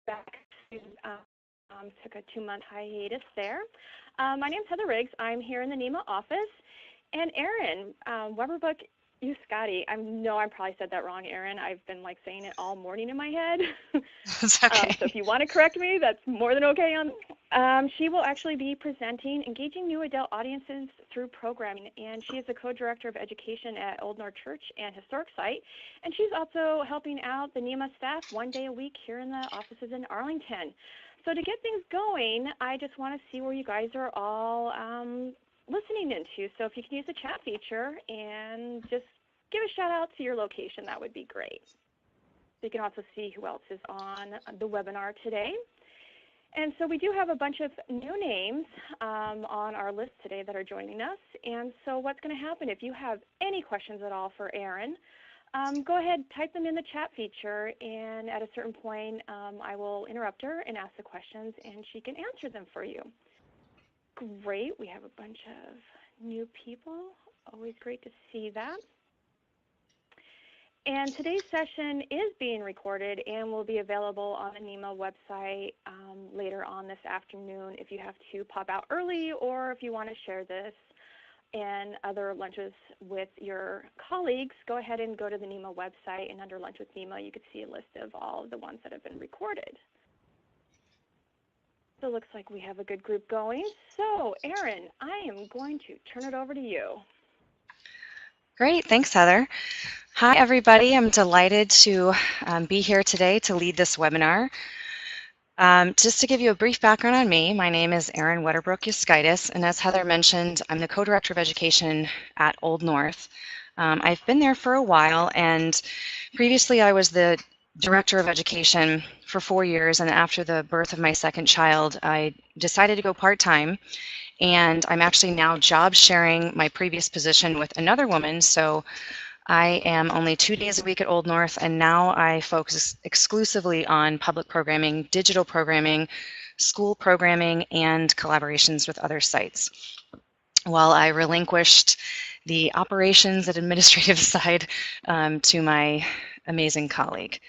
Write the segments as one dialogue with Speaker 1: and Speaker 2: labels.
Speaker 1: back to, took a 2-month hiatus there. My name's Heather Riggs. I'm here in the NEMA office. And Erin, Wederbrook, Yuskaitis. I know I probably said that wrong, Erin. I've been like saying it all morning in my head.
Speaker 2: It's okay.
Speaker 1: So if you want to correct me, that's more than okay. She will actually be presenting Engaging New Adult Audiences Through Programming, and she is the co-director of education at Old North Church and Historic Site, and she's also helping out the NEMA staff 1 day a week here in the offices in Arlington. So to get things going, I just want to see where you guys are all listening into. So if you can use the chat feature and just give a shout out to your location, that would be great. You can also see who else is on the webinar today. And so we do have a bunch of new names on our list today that are joining us. And so what's going to happen, if you have any questions at all for Erin, go ahead, type them in the chat feature, and at a certain point, I will interrupt her and ask the questions, and she can answer them for you. Great. We have a bunch of new people. Always great to see that. And today's session is being recorded and will be available on the NEMA website later on this afternoon if you have to pop out early, or if you want to share this and other lunches with your colleagues. Go ahead and go to the NEMA website, and under Lunch with NEMA, you could see a list of all of the ones that have been recorded. So it looks like we have a good group going. So Erin, I am going to turn it over to you.
Speaker 2: Great, thanks, Heather. Hi, everybody. I'm delighted to be here today to lead this webinar. Just to give you a brief background on me, my name is Erin Wederbrook Yuskaitis, and as Heather mentioned, I'm the co-director of education at Old North. I've been there for a while, and previously I was the director of education for 4 years, and after the birth of my second child, I decided to go part-time, and I'm actually now job sharing my previous position with another woman, so I am only 2 days a week at Old North, and now I focus exclusively on public programming, digital programming, school programming, and collaborations with other sites. While I relinquished the operations and administrative side to my amazing colleague.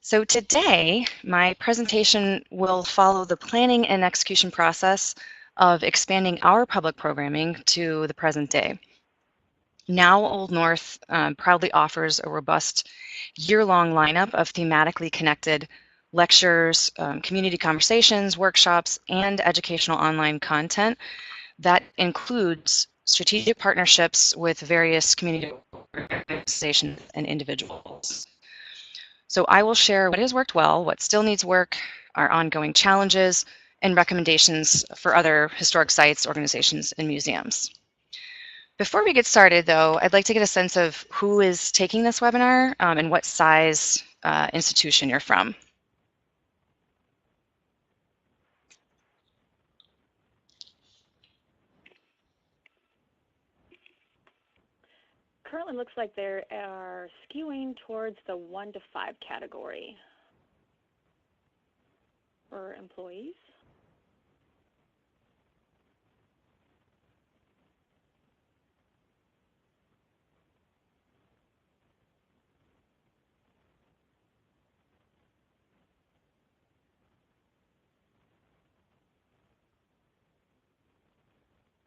Speaker 2: So today, my presentation will follow the planning and execution process of expanding our public programming to the present day. Now, Old North proudly offers a robust year-long lineup of thematically connected lectures, community conversations, workshops, and educational online content that includes strategic partnerships with various community organizations and individuals. So I will share what has worked well, what still needs work, our ongoing challenges, and recommendations for other historic sites, organizations, and museums. Before we get started, though, I'd like to get a sense of who is taking this webinar and what size institution you're from.
Speaker 1: Currently looks like they are skewing towards the 1 to 5 category for employees.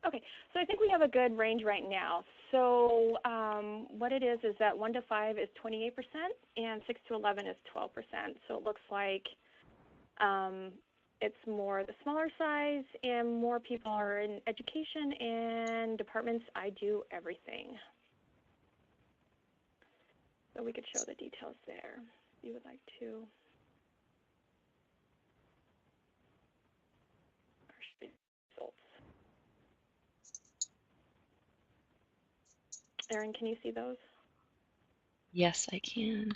Speaker 1: Okay, so I think we have a good range right now. So what it is that 1 to 5 is 28%, and 6 to 11 is 12%. So it looks like it's more the smaller size, and more people are in education and departments. I do everything. So we could show the details there if you would like to. Erin, can you see those?
Speaker 2: Yes, I can.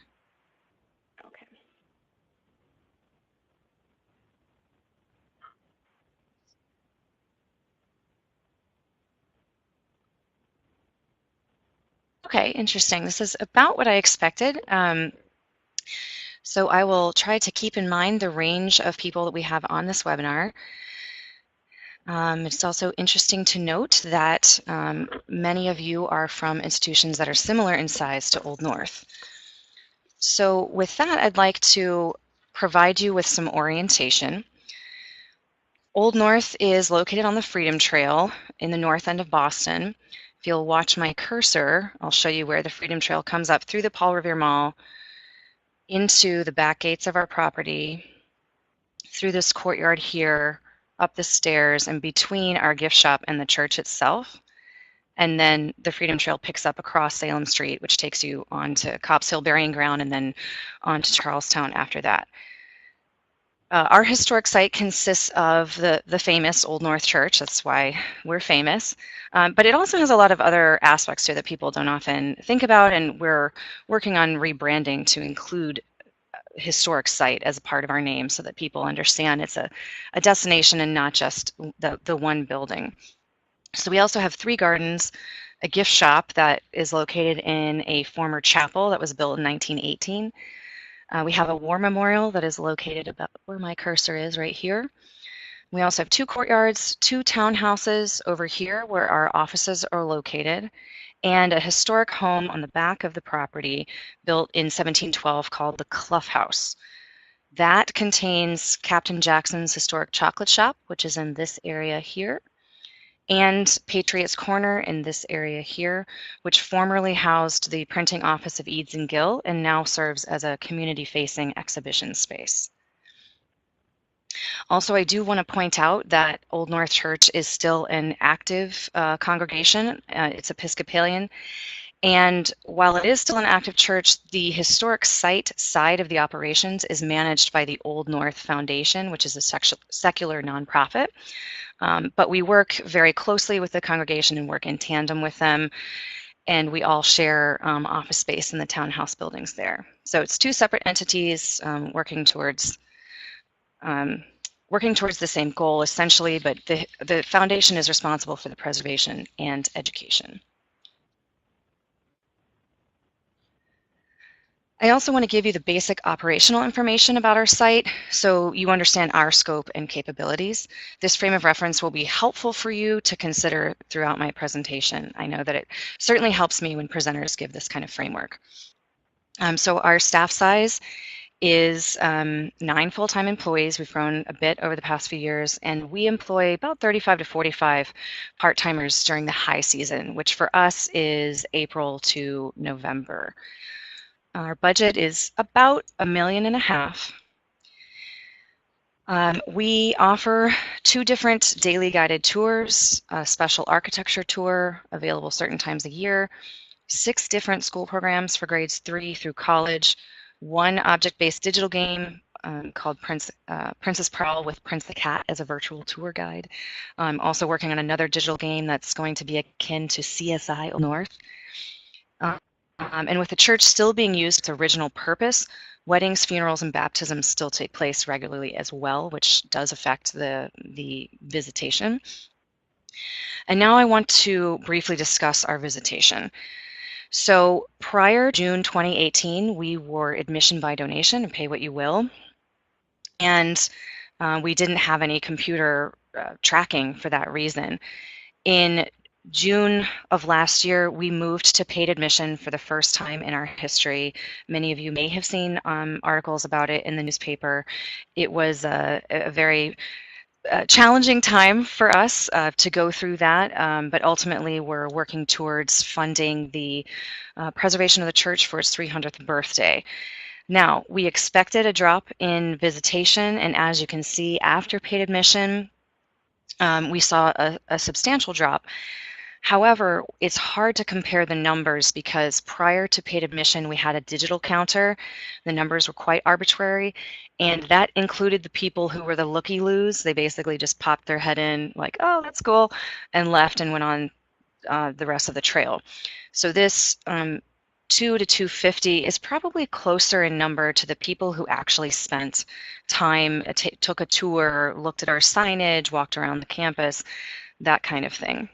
Speaker 1: Okay.
Speaker 2: Okay, interesting. This is about what I expected. So I will try to keep in mind the range of people that we have on this webinar. It's also interesting to note that many of you are from institutions that are similar in size to Old North. So with that, I'd like to provide you with some orientation. Old North is located on the Freedom Trail in the north end of Boston. If you'll watch my cursor, I'll show you where the Freedom Trail comes up through the Paul Revere Mall into the back gates of our property, through this courtyard here, up the stairs, and between our gift shop and the church itself. And then the Freedom Trail picks up across Salem Street, which takes you onto Copp's Hill Burying Ground and then onto Charlestown after that. Our historic site consists of the famous Old North Church. That's why we're famous. But it also has a lot of other aspects to it that people don't often think about, and we're working on rebranding to include historic site as a part of our name so that people understand it's a destination and not just the one building. So we also have 3 gardens, a gift shop that is located in a former chapel that was built in 1918. We have a war memorial that is located about where my cursor is right here. We also have 2 courtyards, 2 townhouses over here where our offices are located, and a historic home on the back of the property built in 1712 called the Clough House. That contains Captain Jackson's historic chocolate shop, which is in this area here, and Patriots Corner in this area here, which formerly housed the printing office of Eads and Gill and now serves as a community-facing exhibition space. Also, I do want to point out that Old North Church is still an active congregation. It's Episcopalian. And while it is still an active church, the historic site side of the operations is managed by the Old North Foundation, which is a secular nonprofit. But we work very closely with the congregation and work in tandem with them. And we all share office space in the townhouse buildings there. So it's 2 separate entities working towards the same goal, essentially, but the foundation is responsible for the preservation and education. I also want to give you the basic operational information about our site so you understand our scope and capabilities. This frame of reference will be helpful for you to consider throughout my presentation. I know that it certainly helps me when presenters give this kind of framework. So our staff size is 9 full-time employees. We've grown a bit over the past few years, and we employ about 35 to 45 part-timers during the high season, which for us is April to November. Our budget is about $1.5 million. We offer 2 different daily guided tours, a special architecture tour available certain times a year, 6 different school programs for grades 3 through college, 1 object-based digital game called Princess Pearl with Prince the Cat as a virtual tour guide. I'm also working on another digital game that's going to be akin to CSI North. And with the church still being used its original purpose, weddings, funerals, and baptisms still take place regularly as well, which does affect the visitation. And now I want to briefly discuss our visitation. So prior to June 2018, we were admission by donation, and pay what you will. And we didn't have any computer tracking for that reason. In June of last year, we moved to paid admission for the first time in our history. Many of you may have seen articles about it in the newspaper. It was a very challenging time for us to go through that, but ultimately we're working towards funding the preservation of the church for its 300th birthday. Now, we expected a drop in visitation, and as you can see, after paid admission, we saw a substantial drop. However, it's hard to compare the numbers because prior to paid admission, we had a digital counter. The numbers were quite arbitrary, and that included the people who were the looky-loos. They basically just popped their head in like, oh, that's cool, and left and went on the rest of the trail. So this 2 to 250 is probably closer in number to the people who actually spent time, took a tour, looked at our signage, walked around the campus, that kind of thing.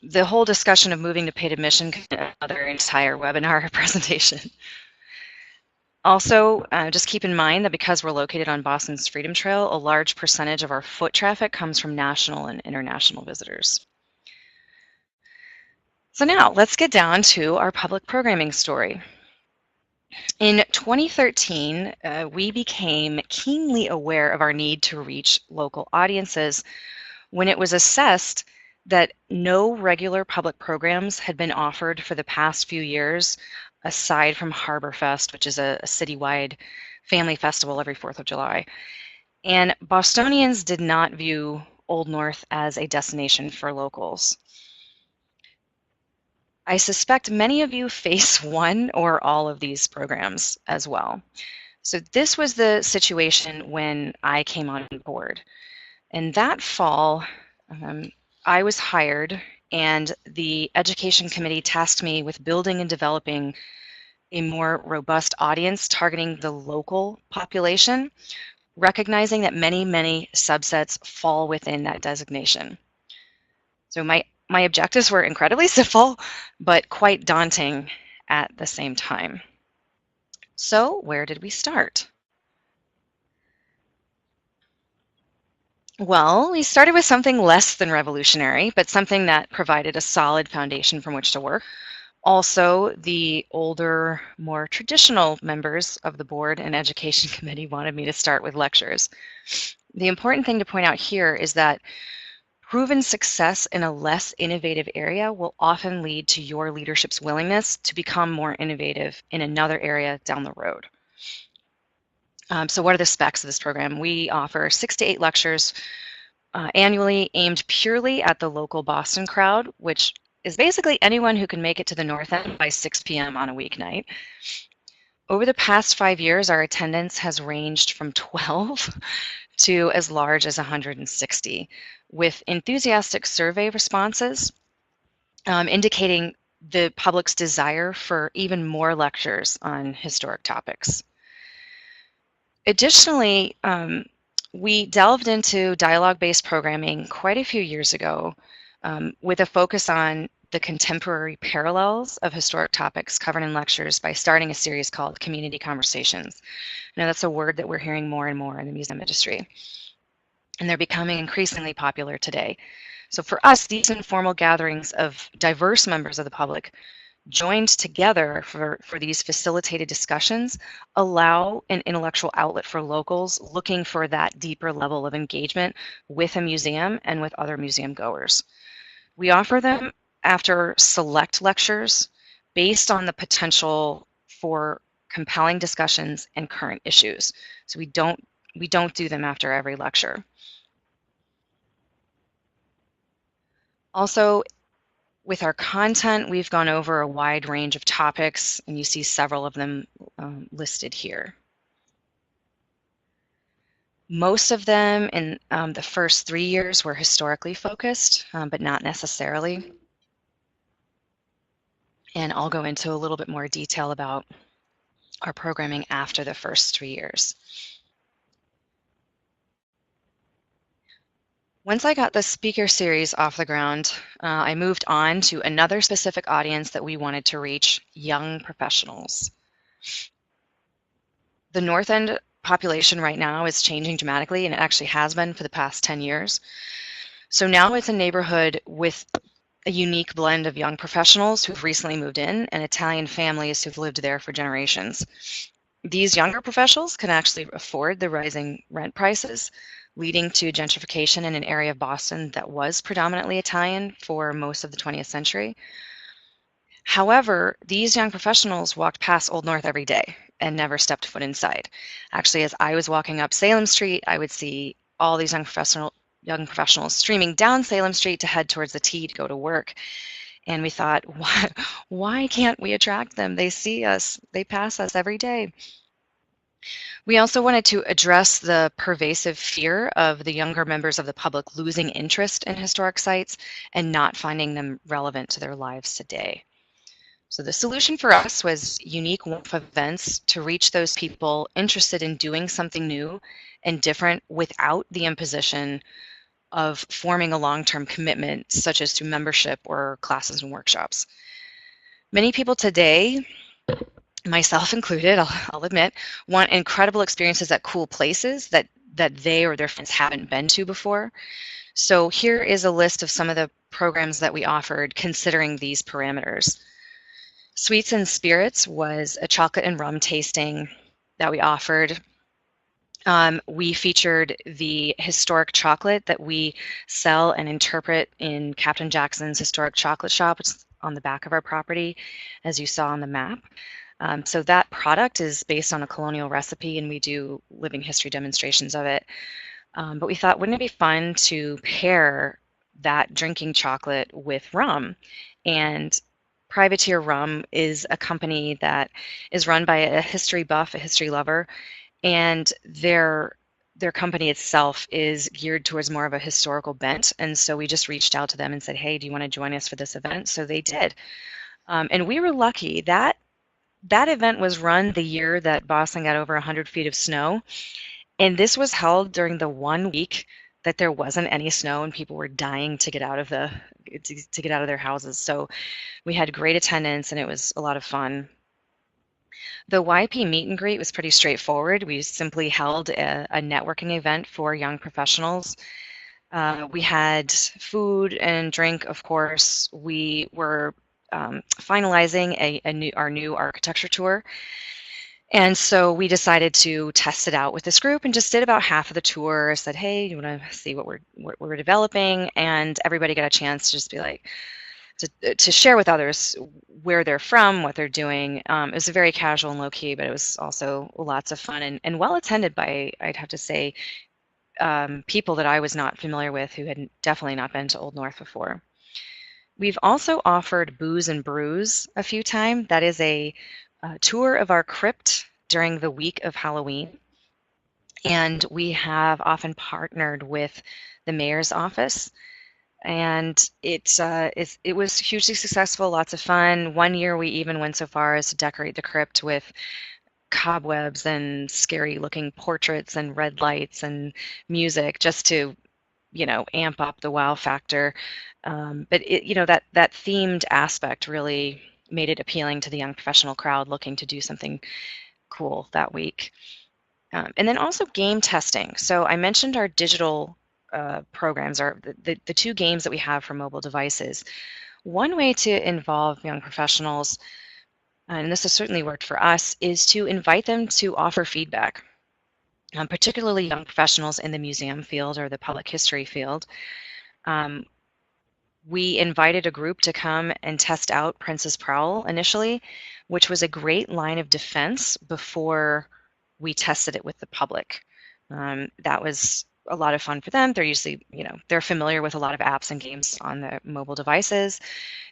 Speaker 2: The whole discussion of moving to paid admission could be another entire webinar presentation. Also, just keep in mind that because we're located on Boston's Freedom Trail, a large percentage of our foot traffic comes from national and international visitors. So now, let's get down to our public programming story. In 2013, we became keenly aware of our need to reach local audiences when it was assessed that no regular public programs had been offered for the past few years, aside from Harbor Fest, which is a citywide family festival every 4th of July. And Bostonians did not view Old North as a destination for locals. I suspect many of you face one or all of these programs as well. So this was the situation when I came on board. And that fall, I was hired, and the Education Committee tasked me with building and developing a more robust audience targeting the local population, recognizing that many, many subsets fall within that designation. So my objectives were incredibly simple, but quite daunting at the same time. So where did we start? Well, we started with something less than revolutionary, but something that provided a solid foundation from which to work. Also, the older, more traditional members of the board and education committee wanted me to start with lectures. The important thing to point out here is that proven success in a less innovative area will often lead to your leadership's willingness to become more innovative in another area down the road. So what are the specs of this program? We offer 6 to 8 lectures annually aimed purely at the local Boston crowd, which is basically anyone who can make it to the North End by 6 p.m. on a weeknight. Over the past 5 years, our attendance has ranged from 12 to as large as 160, with enthusiastic survey responses indicating the public's desire for even more lectures on historic topics. Additionally, we delved into dialogue-based programming quite a few years ago with a focus on the contemporary parallels of historic topics covered in lectures by starting a series called Community Conversations. Now, that's a word that we're hearing more and more in the museum industry, and they're becoming increasingly popular today. So for us, these informal gatherings of diverse members of the public joined together for these facilitated discussions allow an intellectual outlet for locals looking for that deeper level of engagement with a museum and with other museum goers. We offer them after select lectures based on the potential for compelling discussions and current issues. So we don't do them after every lecture. Also, with our content, we've gone over a wide range of topics, and you see several of them listed here. Most of them in the first 3 years were historically focused, but not necessarily. And I'll go into a little bit more detail about our programming after the first 3 years. Once I got the speaker series off the ground, I moved on to another specific audience that we wanted to reach: young professionals. The North End population right now is changing dramatically, and it actually has been for the past 10 years. So now it's a neighborhood with a unique blend of young professionals who've recently moved in and Italian families who've lived there for generations. These younger professionals can actually afford the rising rent prices, leading to gentrification in an area of Boston that was predominantly Italian for most of the 20th century. However, these young professionals walked past Old North every day and never stepped foot inside. Actually, as I was walking up Salem Street, I would see all these young professionals streaming down Salem Street to head towards the T to go to work. And we thought, why can't we attract them? They see us, they pass us every day. We also wanted to address the pervasive fear of the younger members of the public losing interest in historic sites and not finding them relevant to their lives today. So the solution for us was unique one-off events to reach those people interested in doing something new and different without the imposition of forming a long-term commitment, such as through membership or classes and workshops. Many people today, myself included, I'll admit, want incredible experiences at cool places that they or their friends haven't been to before. So here is a list of some of the programs that we offered considering these parameters. Sweets and Spirits was a chocolate and rum tasting that we offered. We featured the historic chocolate that we sell and interpret in Captain Jackson's Historic Chocolate Shop, which is on the back of our property, as you saw on the map. So that product is based on a colonial recipe, and we do living history demonstrations of it. But we thought, wouldn't it be fun to pair that drinking chocolate with rum? And Privateer Rum is a company that is run by a history buff, a history lover, and their company itself is geared towards more of a historical bent. And so we just reached out to them and said, hey, do you want to join us for this event? So they did. And we were lucky that that event was run the year that Boston got over 100 feet of snow. And this was held during the 1 week that there wasn't any snow and people were dying to get out of to get out of their houses. So we had great attendance and it was a lot of fun. The YP meet and greet was pretty straightforward. We simply held a networking event for young professionals. We had food and drink, of course. We were finalizing our new architecture tour. And so we decided to test it out with this group and just did about half of the tour. Said, hey, you want to see what we're developing? And everybody got a chance to just be like, to share with others where they're from, what they're doing. It was very casual and low-key, but it was also lots of fun and well attended by, I'd have to say, people that I was not familiar with who had definitely not been to Old North before. We've also offered Booze and Brews a few times. That is a tour of our crypt during the week of Halloween. And we have often partnered with the mayor's office. And it was hugely successful, lots of fun. One year we even went so far as to decorate the crypt with cobwebs and scary looking portraits and red lights and music just to, amp up the wow factor. But that themed aspect really made it appealing to the young professional crowd looking to do something cool that week. And then also game testing. So I mentioned our digital programs are the two games that we have for mobile devices. One way to involve young professionals, and this has certainly worked for us, is to invite them to offer feedback, particularly young professionals in the museum field or the public history field. We invited a group to come and test out Princess Prowl initially, which was a great line of defense before we tested it with the public. That was a lot of fun for them. They're usually, they're familiar with a lot of apps and games on their mobile devices.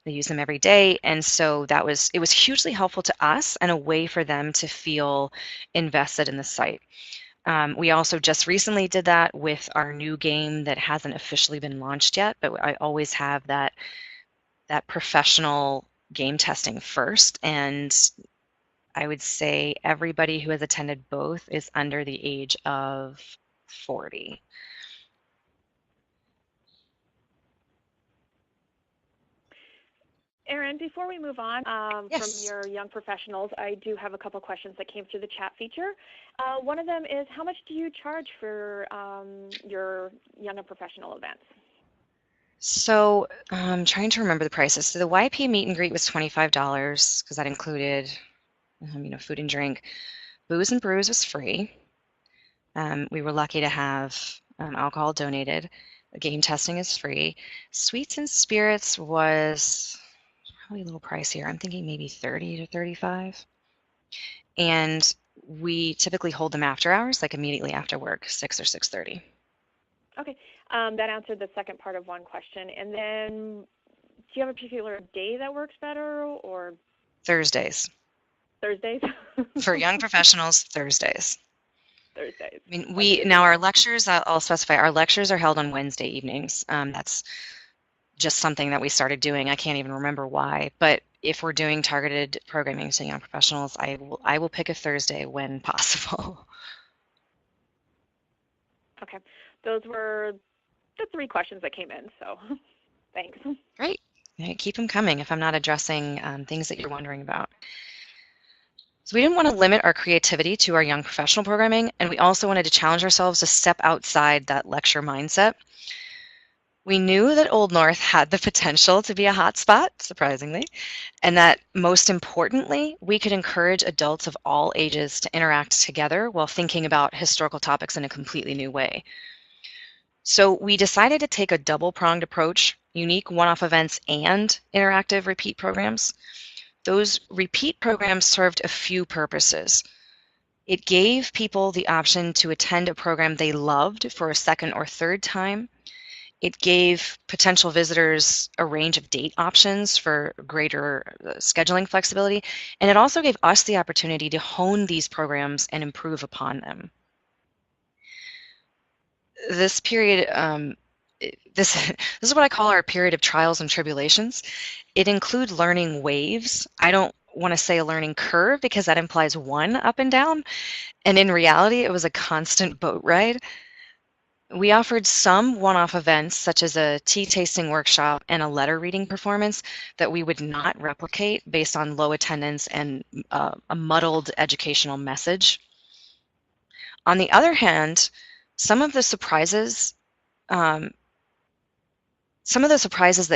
Speaker 2: They use them every day. And so it was hugely helpful to us and a way for them to feel invested in the site. We also just recently did that with our new game that hasn't officially been launched yet, but I always have that professional game testing first. And I would say everybody who has attended both is under the age of 40.
Speaker 1: Erin, before we move on
Speaker 2: Yes.
Speaker 1: from your young professionals, I do have a couple questions that came through the chat feature. One of them is, how much do you charge for your young and professional events?
Speaker 2: So I'm trying to remember the prices. So the YP meet and greet was $25 because that included, food and drink. Booze and Brews was free. We were lucky to have alcohol donated. Game testing is free. Sweets and Spirits was probably a little pricier. I'm thinking maybe 30 to 35. And we typically hold them after hours, like immediately after work, 6 or 6:30.
Speaker 1: Okay, that answered the second part of one question. And then, do you have a particular day that works better, or?
Speaker 2: Thursdays.
Speaker 1: Thursdays?
Speaker 2: For young professionals, Thursdays.
Speaker 1: Thursdays.
Speaker 2: I mean, now our lectures, I'll specify, our lectures are held on Wednesday evenings. That's just something that we started doing. I can't even remember why, but if we're doing targeted programming to young professionals, I will pick a Thursday when possible.
Speaker 1: Okay, those were the 3 questions that came in, so thanks.
Speaker 2: Great. Yeah, keep them coming if I'm not addressing things that you're wondering about. So we didn't want to limit our creativity to our young professional programming, and we also wanted to challenge ourselves to step outside that lecture mindset. We knew that Old North had the potential to be a hotspot, surprisingly, and that most importantly, we could encourage adults of all ages to interact together while thinking about historical topics in a completely new way. So we decided to take a double-pronged approach, unique one-off events and interactive repeat programs. Those repeat programs served a few purposes. It gave people the option to attend a program they loved for a second or third time. It gave potential visitors a range of date options for greater scheduling flexibility, and it also gave us the opportunity to hone these programs and improve upon them. This period, this is what I call our period of trials and tribulations. It includes learning waves. I don't want to say a learning curve because that implies one up and down, and in reality, it was a constant boat ride. We offered some one-off events, such as a tea tasting workshop and a letter reading performance, that we would not replicate based on low attendance and a muddled educational message. On the other hand, some of the surprises that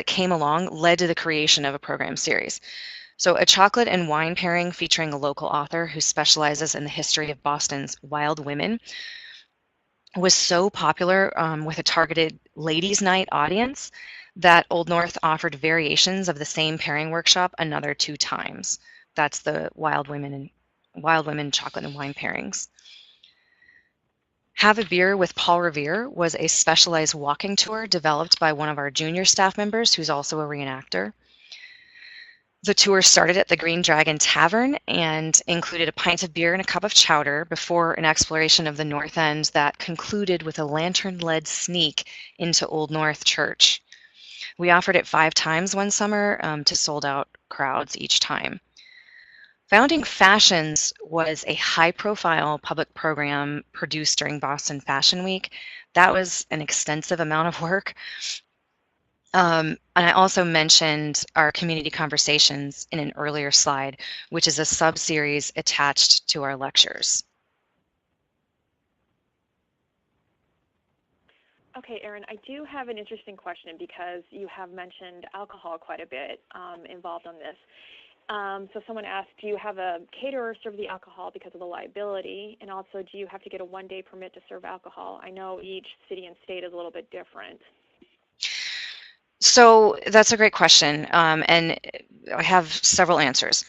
Speaker 2: came along led to the creation of a program series. So a chocolate and wine pairing featuring a local author who specializes in the history of Boston's wild women was so popular with a targeted ladies' night audience that Old North offered variations of the same pairing workshop another 2 times. That's the Wild Women chocolate and wine pairings. Have a Beer with Paul Revere was a specialized walking tour developed by one of our junior staff members who's also a reenactor. The tour started at the Green Dragon Tavern and included a pint of beer and a cup of chowder before an exploration of the North End that concluded with a lantern-led sneak into Old North Church. We offered it 5 times one summer to sold-out crowds each time. Founding Fashions was a high-profile public program produced during Boston Fashion Week. That was an extensive amount of work. And I also mentioned our community conversations in an earlier slide, which is a sub-series attached to our lectures.
Speaker 1: Okay, Erin, I do have an interesting question because you have mentioned alcohol quite a bit involved on this. So someone asked, do you have a caterer serve the alcohol because of the liability? And also, do you have to get a one-day permit to serve alcohol? I know each city and state is a little bit different.
Speaker 2: So that's a great question, and I have several answers.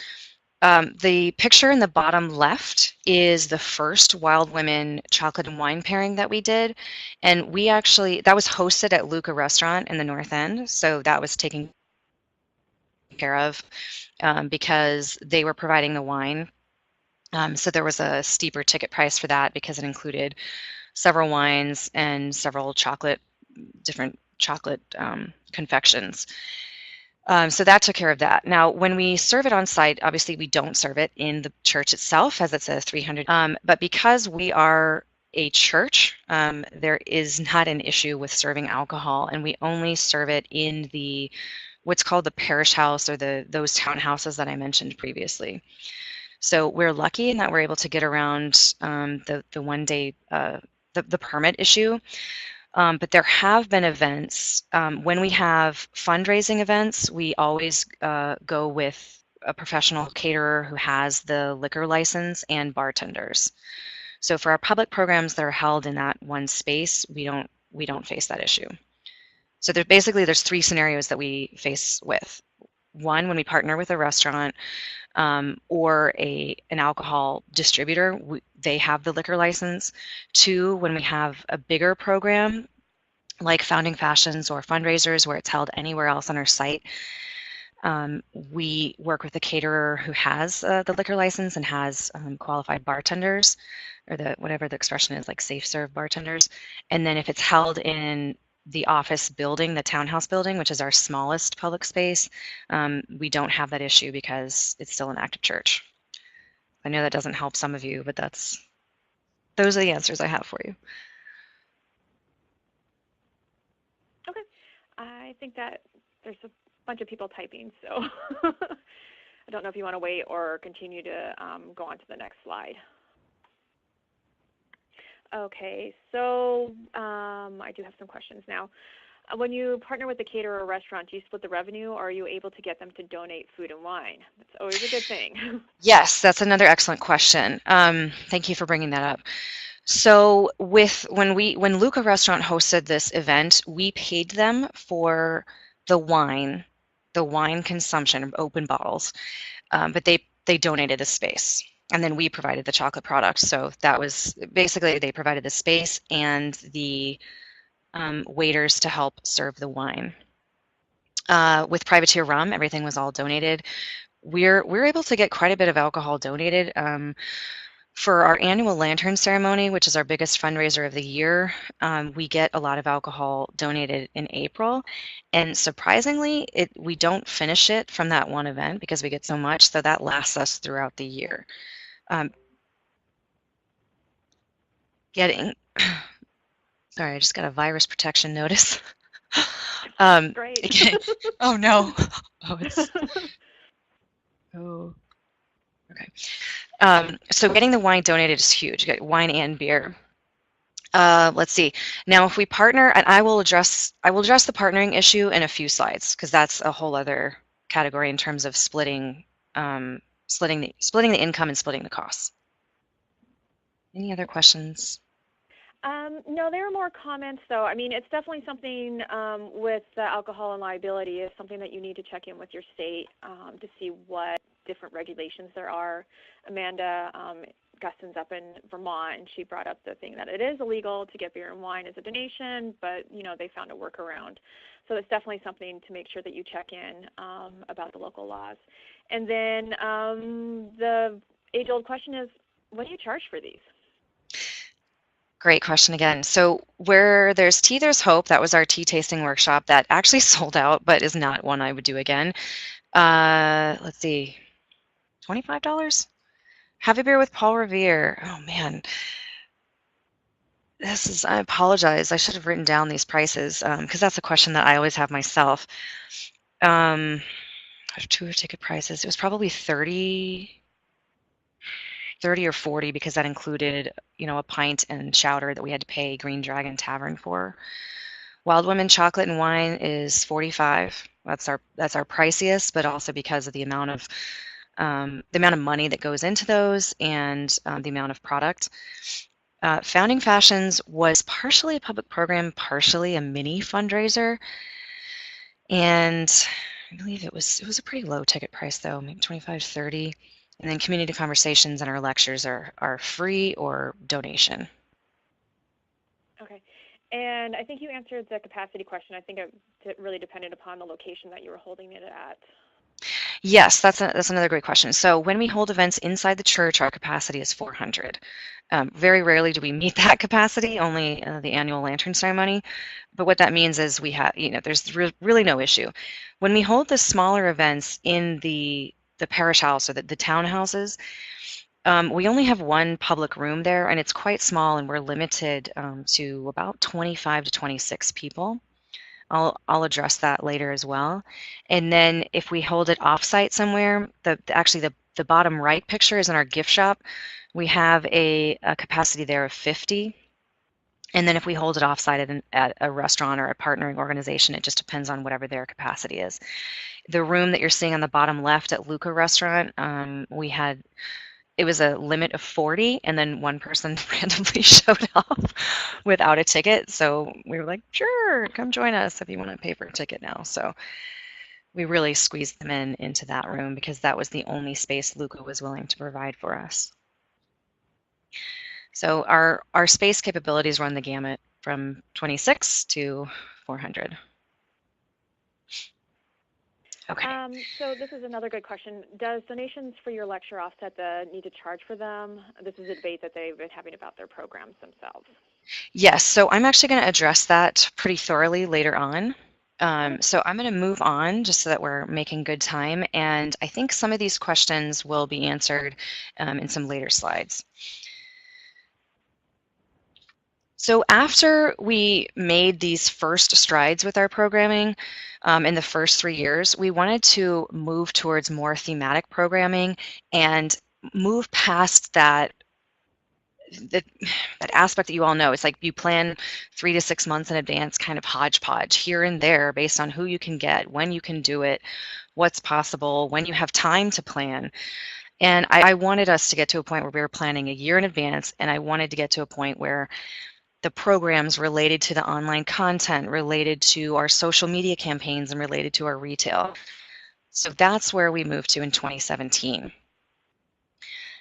Speaker 2: The picture in the bottom left is the first Wild Women chocolate and wine pairing that we did, and that was hosted at Luca Restaurant in the North End, so that was taken care of because they were providing the wine. So there was a steeper ticket price for that because it included several wines and several different chocolate confections. So that took care of that. Now, when we serve it on site, obviously we don't serve it in the church itself as it's a 300. But because we are a church, there is not an issue with serving alcohol, and we only serve it in what's called the parish house or those townhouses that I mentioned previously. So we're lucky in that we're able to get around the one-day the permit issue. But there have been events. When we have fundraising events, we always go with a professional caterer who has the liquor license and bartenders. So for our public programs that are held in that one space, we don't face that issue. So there's 3 scenarios that we face with. One, when we partner with a restaurant or an alcohol distributor, they have the liquor license. 2, when we have a bigger program like Founding Fashions or fundraisers where it's held anywhere else on our site, we work with a caterer who has the liquor license and has qualified bartenders, or whatever the expression is, like safe serve bartenders. And then if it's held in the office building, the townhouse building, which is our smallest public space, we don't have that issue because it's still an active church. I know that doesn't help some of you, but those are the answers I have for you.
Speaker 1: Okay. I think that there's a bunch of people typing, so I don't know if you want to wait or continue to go on to the next slide. Okay, so I do have some questions now. When you partner with a caterer or restaurant, do you split the revenue, or are you able to get them to donate food and wine? That's always a good thing.
Speaker 2: Yes, that's another excellent question. Thank you for bringing that up. So when Luca Restaurant hosted this event, we paid them for the wine, consumption of open bottles, but they donated the space, and then we provided the chocolate product. So that was basically they provided the space and the waiters to help serve the wine. With privateer rum, everything was all donated. We're able to get quite a bit of alcohol donated. For our annual lantern ceremony, which is our biggest fundraiser of the year, we get a lot of alcohol donated in April. And surprisingly, we don't finish it from that one event because we get so much, so that lasts us throughout the year. Sorry, I just got a virus protection notice.
Speaker 1: Great.
Speaker 2: Oh no. Okay. So getting the wine donated is huge. You get wine and beer. Let's see. Now, if we partner, and I will address the partnering issue in a few slides because that's a whole other category in terms of splitting the income and splitting the costs. Any other questions?
Speaker 1: No, there are more comments, though. I mean, it's definitely something with the alcohol and liability is something that you need to check in with your state to see what different regulations there are. Amanda Gustin's up in Vermont, and she brought up the thing that it is illegal to get beer and wine as a donation, but, they found a workaround. So it's definitely something to make sure that you check in about the local laws. And then the age-old question is, what do you charge for these?
Speaker 2: Great question again. So where there's tea, there's hope. That was our tea tasting workshop that actually sold out, but is not one I would do again. Let's see, $25? Have a beer with Paul Revere. Oh man, I apologize. I should have written down these prices because that's a question that I always have myself. Two ticket prices. It was probably 30 or 40 because that included, a pint and chowder that we had to pay Green Dragon Tavern for. Wild Women chocolate and wine is 45. That's our priciest, but also because of the amount of money that goes into those and the amount of product. Founding Fashions was partially a public program, partially a mini fundraiser, and I believe it was a pretty low ticket price though, maybe 25, 30. And then community conversations and our lectures are free or donation.
Speaker 1: Okay. And I think you answered the capacity question. I think it really depended upon the location that you were holding it at.
Speaker 2: Yes, that's another great question. So when we hold events inside the church, our capacity is 400. Very rarely do we meet that capacity, only the annual lantern ceremony. But what that means is we have, there's really no issue. When we hold the smaller events in the parish house or the townhouses, we only have one public room there, and it's quite small, and we're limited to about 25 to 26 people. I'll address that later as well. And then if we hold it offsite somewhere, actually the bottom right picture is in our gift shop. We have a capacity there of 50. And then if we hold it offsite at a restaurant or a partnering organization, it just depends on whatever their capacity is. The room that you're seeing on the bottom left at Luca Restaurant, it was a limit of 40, and then one person randomly showed up without a ticket. So we were like, sure, come join us if you want to pay for a ticket now. So we really squeezed them into that room because that was the only space Luca was willing to provide for us. So our space capabilities run the gamut from 26 to 400. Okay.
Speaker 1: So this is another good question. Does donations for your lecture offset the need to charge for them? This is a debate that they've been having about their programs themselves.
Speaker 2: Yes, so I'm actually going to address that pretty thoroughly later on. So I'm going to move on just so that we're making good time. And I think some of these questions will be answered in some later slides. So after we made these first strides with our programming in the first 3 years, we wanted to move towards more thematic programming and move past that that aspect that you all know. It's like you plan 3 to 6 months in advance, kind of hodgepodge here and there based on who you can get, when you can do it, what's possible, when you have time to plan. And I wanted us to get to a point where we were planning a year in advance, and I wanted to get to a point where the programs related to the online content, related to our social media campaigns, and related to our retail. So that's where we moved to in 2017.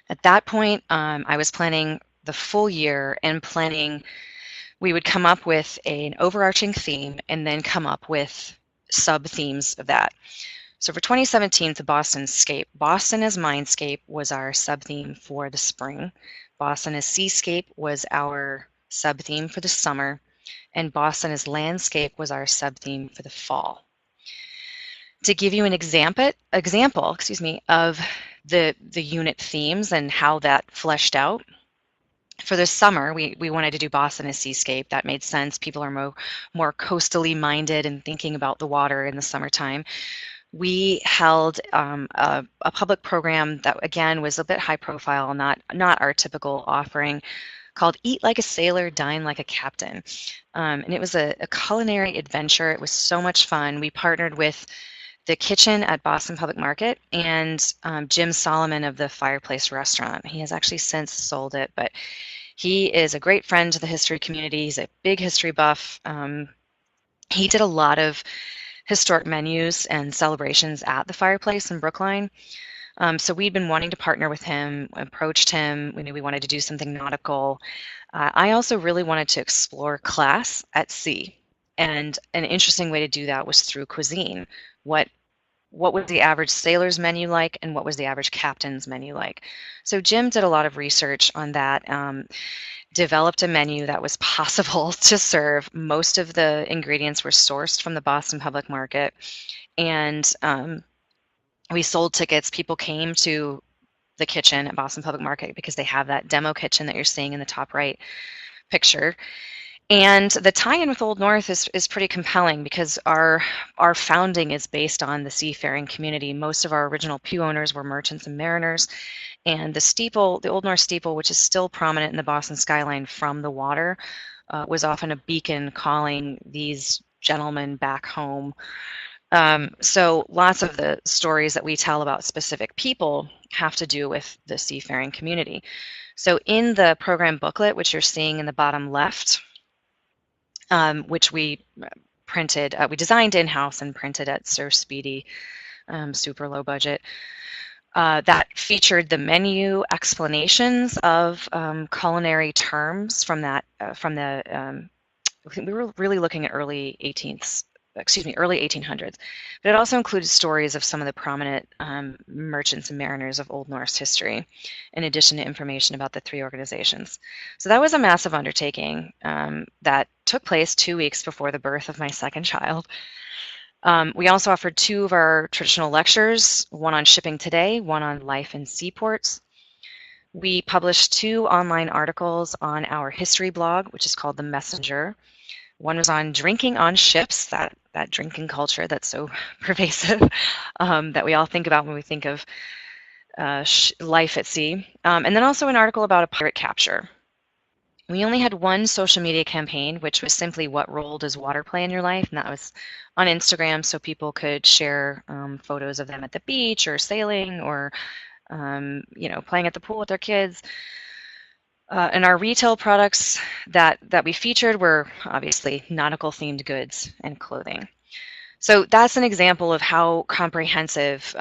Speaker 2: At that point, I was planning the full year and planning, we would come up with an overarching theme and then come up with sub-themes of that. So for 2017, the Bostonscape, Boston as Mindscape was our sub-theme for the spring. Boston as Seascape was our sub-theme for the summer. And Boston as Landscape was our sub-theme for the fall. To give you an example, of the unit themes and how that fleshed out, for the summer, we wanted to do Boston as Seascape. That made sense. People are more coastally minded and thinking about the water in the summertime. We held a public program that, again, was a bit high profile, not our typical offering, called Eat Like a Sailor, Dine Like a Captain. And it was a culinary adventure. It was so much fun. We partnered with the kitchen at Boston Public Market and Jim Solomon of the Fireplace Restaurant. He has actually since sold it, but he is a great friend to the history community. He's a big history buff. He did a lot of historic menus and celebrations at the Fireplace in Brookline. So we'd been wanting to partner with him, approached him. We knew we wanted to do something nautical. I also really wanted to explore class at sea. And an interesting way to do that was through cuisine. What was the average sailor's menu like, and what was the average captain's menu like? So Jim did a lot of research on that, developed a menu that was possible to serve. Most of the ingredients were sourced from the Boston Public Market, and we sold tickets. People came to the kitchen at Boston Public Market because they have that demo kitchen that you're seeing in the top right picture. And the tie-in with Old North is pretty compelling because our founding is based on the seafaring community. Most of our original pew owners were merchants and mariners, and the steeple, the Old North steeple, which is still prominent in the Boston skyline from the water, was often a beacon calling these gentlemen back home. So lots of the stories that we tell about specific people have to do with the seafaring community. So in the program booklet, which you're seeing in the bottom left, which we printed, we designed in-house and printed at Sir Speedy, super low budget. That featured the menu explanations of culinary terms from that, we were really looking at early 1800s. But it also included stories of some of the prominent merchants and mariners of Old Norse history, in addition to information about the three organizations. So that was a massive undertaking that took place 2 weeks before the birth of my second child. We also offered 2 of our traditional lectures, one on shipping today, one on life in seaports. We published 2 online articles on our history blog, which is called The Messenger. One was on drinking on ships, that drinking culture that's so pervasive that we all think about when we think of life at sea. And then also an article about a pirate capture. We only had one social media campaign, which was simply what role does water play in your life? And that was on Instagram, so people could share photos of them at the beach or sailing or playing at the pool with their kids. And our retail products that we featured were obviously nautical themed goods and clothing. So that's an example of how comprehensive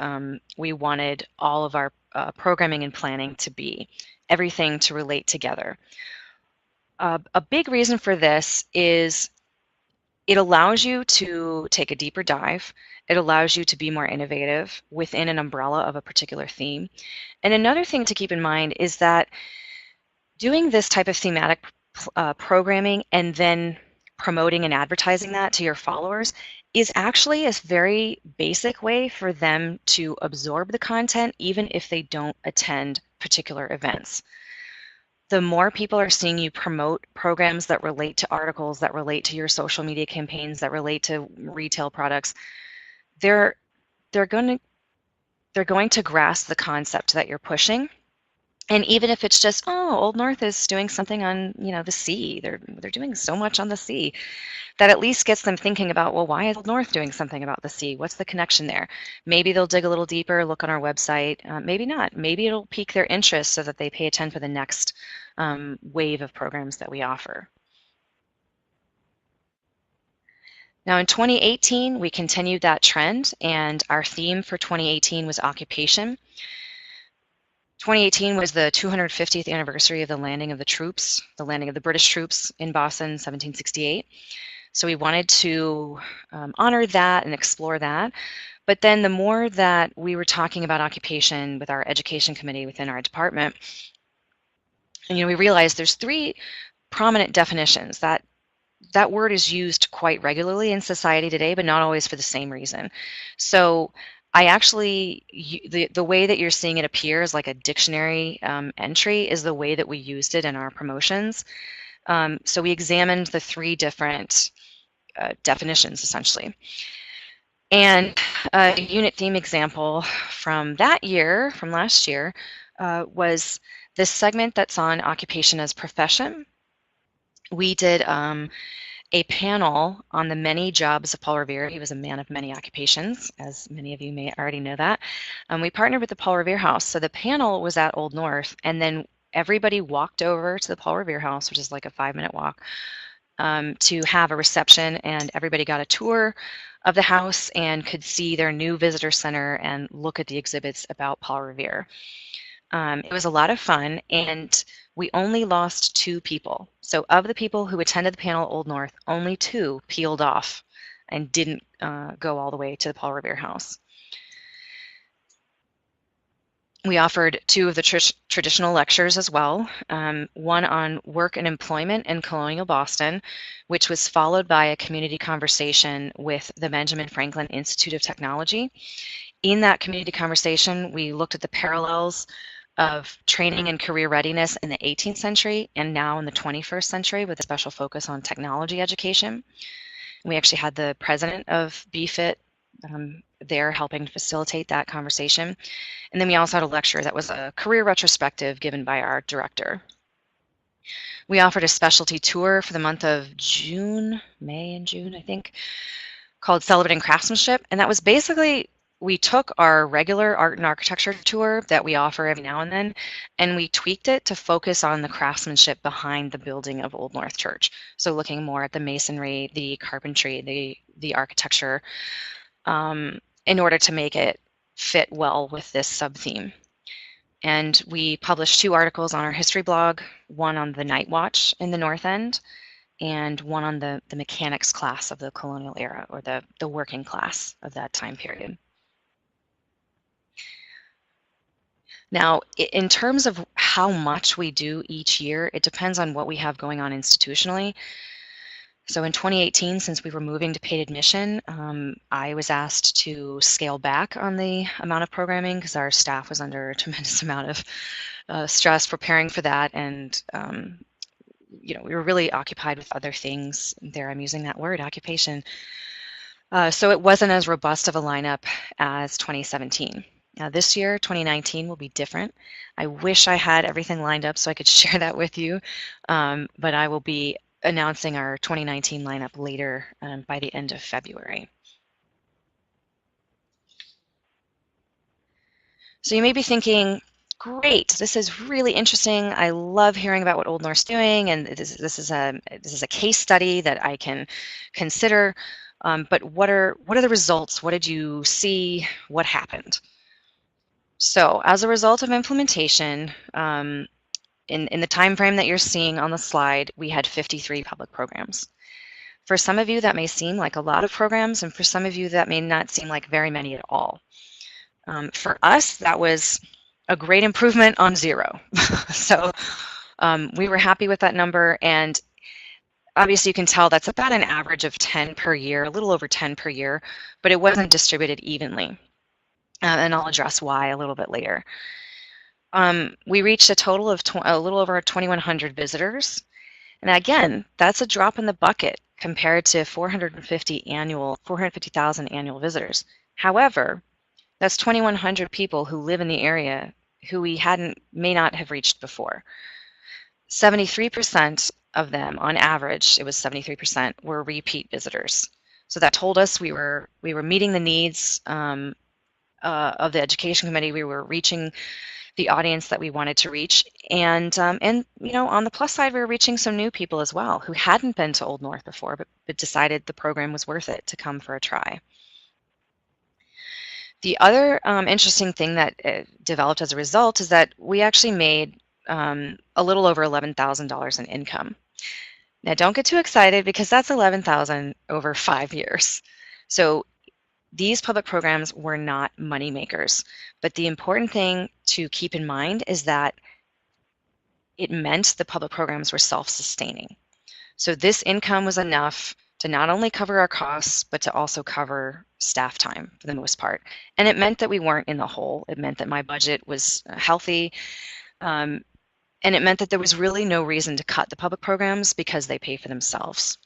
Speaker 2: we wanted all of our programming and planning to be, everything to relate together. A big reason for this is it allows you to take a deeper dive. It allows you to be more innovative within an umbrella of a particular theme. And another thing to keep in mind is that doing this type of thematic programming and then promoting and advertising that to your followers is actually a very basic way for them to absorb the content even if they don't attend particular events. The more people are seeing you promote programs that relate to articles, that relate to your social media campaigns, that relate to retail products, they're going to grasp the concept that you're pushing, And even if it's just, oh, Old North is doing something on, the sea. They're doing so much on the sea. That at least gets them thinking about, well, why is Old North doing something about the sea? What's the connection there? Maybe they'll dig a little deeper, look on our website. Maybe not. Maybe it'll pique their interest so that they pay attention for the next wave of programs that we offer. Now in 2018, we continued that trend, and our theme for 2018 was occupation. 2018 was the 250th anniversary of the landing of the British troops in Boston, 1768. So we wanted to honor that and explore that. But then the more that we were talking about occupation with our education committee within our department, and we realized there's 3 prominent definitions. That word is used quite regularly in society today, but not always for the same reason. So I actually, the way that you're seeing it appear as like a dictionary entry is the way that we used it in our promotions. So we examined the 3 different definitions, essentially. And a unit theme example from that year, from last year, was this segment that's on occupation as profession. We did a panel on the many jobs of Paul Revere. He was a man of many occupations, as many of you may already know that. We partnered with the Paul Revere House. So the panel was at Old North, and then everybody walked over to the Paul Revere House, which is like a 5-minute walk, to have a reception, and everybody got a tour of the house and could see their new visitor center and look at the exhibits about Paul Revere. It was a lot of fun, and we only lost 2 people. So of the people who attended the panel at Old North, only 2 peeled off and didn't go all the way to the Paul Revere House. We offered 2 of the traditional lectures as well, one on work and employment in colonial Boston, which was followed by a community conversation with the Benjamin Franklin Institute of Technology. In that community conversation, we looked at the parallels of training and career readiness in the 18th century and now in the 21st century with a special focus on technology education. We actually had the president of BFIT there helping to facilitate that conversation. And then we also had a lecture that was a career retrospective given by our director. We offered a specialty tour for the month of May and June, I think, called Celebrating Craftsmanship. And that was basically, we took our regular art and architecture tour that we offer every now and then, and we tweaked it to focus on the craftsmanship behind the building of Old North Church. So looking more at the masonry, the carpentry, the architecture, in order to make it fit well with this sub-theme. And we published 2 articles on our history blog, one on the night watch in the North End, and one on the mechanics class of the colonial era, or the working class of that time period. Now, in terms of how much we do each year, it depends on what we have going on institutionally. So in 2018, since we were moving to paid admission, I was asked to scale back on the amount of programming because our staff was under a tremendous amount of stress preparing for that, and we were really occupied with other things. There, I'm using that word, occupation. So it wasn't as robust of a lineup as 2017. This year, 2019, will be different. I wish I had everything lined up so I could share that with you, but I will be announcing our 2019 lineup later by the end of February. So you may be thinking, great, this is really interesting. I love hearing about what Old North's doing, and this is a case study that I can consider. But what are the results? What did you see? What happened? So as a result of implementation, in the time frame that you're seeing on the slide, we had 53 public programs. For some of you, that may seem like a lot of programs, and for some of you, that may not seem like very many at all. For us, that was a great improvement on 0. So we were happy with that number, and obviously you can tell that's about an average of 10 per year, a little over 10 per year, but it wasn't distributed evenly. And I'll address why a little bit later. We reached a total of a little over 2,100 visitors. And again, that's a drop in the bucket compared to 450,000 annual visitors. However, that's 2,100 people who live in the area who we may not have reached before. 73% of them, on average, it was 73%, were repeat visitors. So that told us we were meeting the needs of the education committee. We were reaching the audience that we wanted to reach, and on the plus side, we were reaching some new people as well who hadn't been to Old North before, but decided the program was worth it to come for a try. The other interesting thing that developed as a result is that we actually made a little over $11,000 in income. Now, don't get too excited because that's $11,000 over 5 years. So these public programs were not money makers, but the important thing to keep in mind is that it meant the public programs were self-sustaining. So this income was enough to not only cover our costs, but to also cover staff time for the most part. And it meant that we weren't in the hole. It meant that my budget was healthy. And it meant that there was really no reason to cut the public programs because they pay for themselves.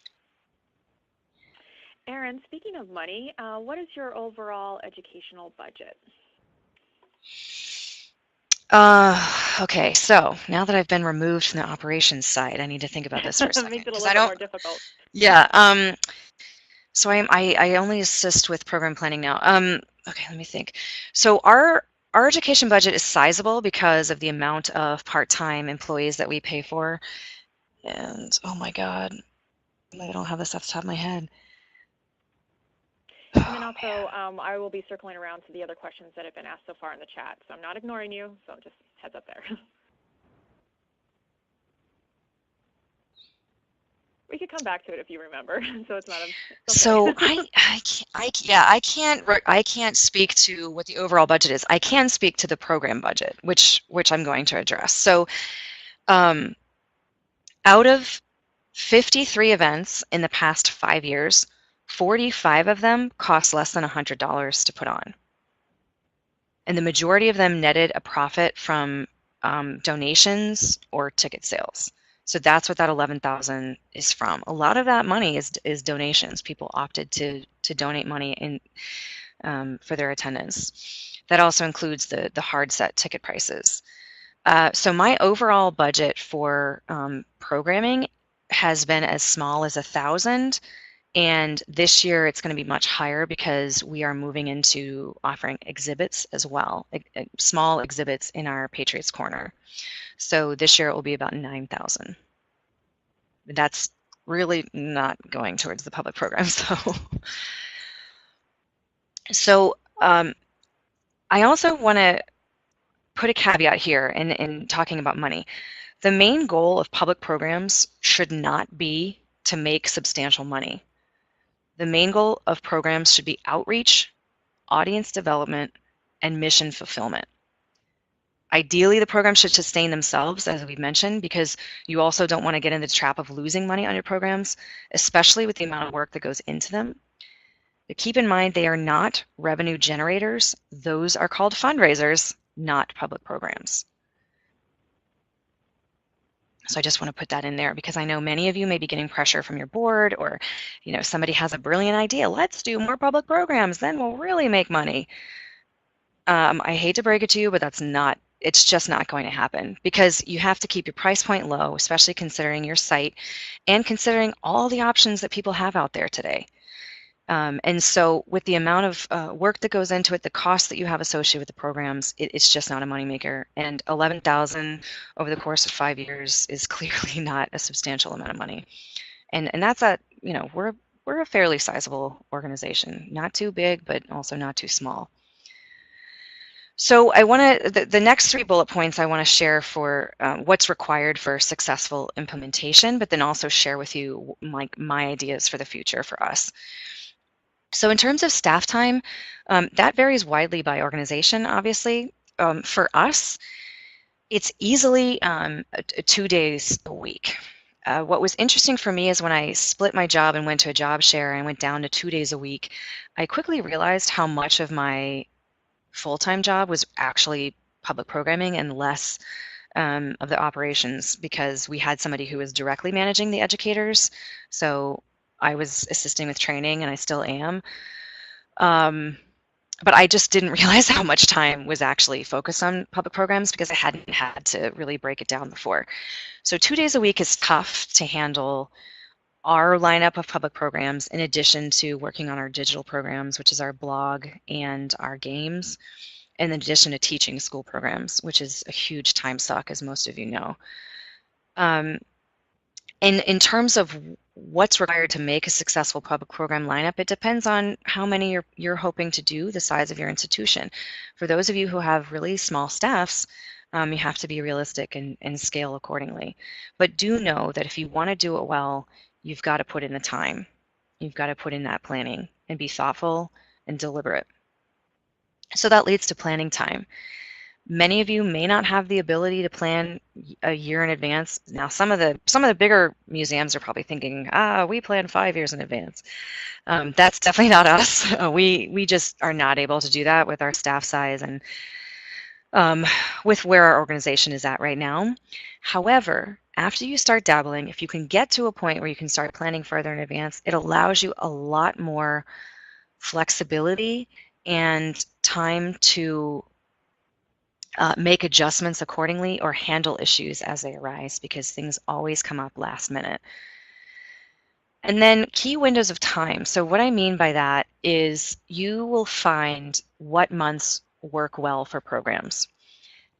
Speaker 1: Erin, speaking of money, what is your overall educational budget?
Speaker 2: Okay, so now that I've been removed from the operations side, I need to think about this for a second.
Speaker 1: Makes it a little bit more difficult.
Speaker 2: Yeah. So I only assist with program planning now. Okay, let me think. So our education budget is sizable because of the amount of part-time employees that we pay for. And oh my God, I don't have this off the top of my head.
Speaker 1: And then also, I will be circling around to the other questions that have been asked so far in the chat. So I'm not ignoring you, so just heads up there. We could come back to it if you remember. So it's not a. Okay.
Speaker 2: So I can't speak to what the overall budget is. I can speak to the program budget, which I'm going to address. So, out of 53 events in the past 5 years, 45 of them cost less than $100 to put on. And the majority of them netted a profit from donations or ticket sales. So that's what that 11,000 is from. A lot of that money is donations. People opted to donate money for their attendance. That also includes the hard set ticket prices. So my overall budget for programming has been as small as $1,000. And this year it's going to be much higher because we are moving into offering exhibits as well, small exhibits in our Patriots Corner. So this year it will be about 9,000. That's really not going towards the public program. So I also want to put a caveat here in talking about money. The main goal of public programs should not be to make substantial money. The main goal of programs should be outreach, audience development, and mission fulfillment. Ideally, the program should sustain themselves, as we've mentioned, because you also don't want to get in the trap of losing money on your programs, especially with the amount of work that goes into them. But keep in mind, they are not revenue generators. Those are called fundraisers, not public programs. So I just want to put that in there because I know many of you may be getting pressure from your board, or somebody has a brilliant idea. Let's do more public programs, then we'll really make money. I hate to break it to you, but it's just not going to happen because you have to keep your price point low, especially considering your site and considering all the options that people have out there today. And so with the amount of work that goes into it, the cost that you have associated with the programs, it's just not a moneymaker. And 11,000 over the course of 5 years is clearly not a substantial amount of money. And that's we're a fairly sizable organization, not too big, but also not too small. So the next 3 bullet points I want to share for what's required for successful implementation, but then also share with you my ideas for the future for us. So in terms of staff time, that varies widely by organization, obviously. For us, it's easily 2 days a week. What was interesting for me is when I split my job and went to a job share and went down to 2 days a week, I quickly realized how much of my full-time job was actually public programming and less of the operations, because we had somebody who was directly managing the educators. So I was assisting with training, and I still am. but I just didn't realize how much time was actually focused on public programs because I hadn't had to really break it down before. So 2 days a week is tough to handle our lineup of public programs in addition to working on our digital programs, which is our blog and our games, in addition to teaching school programs, which is a huge time suck, as most of you know. In terms of what's required to make a successful public program lineup, it depends on how many you're hoping to do, the size of your institution. For those of you who have really small staffs, you have to be realistic and scale accordingly. But do know that if you want to do it well, you've got to put in the time. You've got to put in that planning and be thoughtful and deliberate. So that leads to planning time. Many of you may not have the ability to plan a year in advance. Now, some of the bigger museums are probably thinking, we plan 5 years in advance. That's definitely not us. We just are not able to do that with our staff size and with where our organization is at right now. However, after you start dabbling, if you can get to a point where you can start planning further in advance, it allows you a lot more flexibility and time to make adjustments accordingly or handle issues as they arise, because things always come up last minute. And then key windows of time. So what I mean by that is you will find what months work well for programs.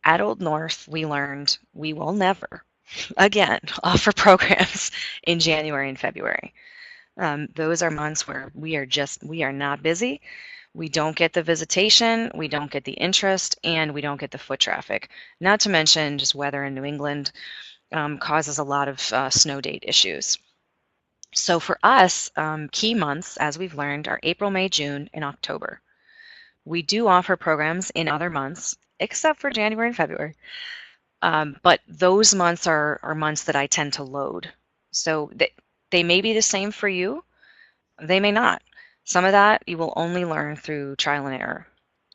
Speaker 2: At Old North, we learned we will never, again, offer programs in January and February. Those are months where we are not busy. We don't get the visitation, we don't get the interest, and we don't get the foot traffic. Not to mention just weather in New England causes a lot of snow date issues. So for us, key months, as we've learned, are April, May, June, and October. We do offer programs in other months, except for January and February. But those months are months that I tend to load. So they may be the same for you, they may not. Some of that you will only learn through trial and error.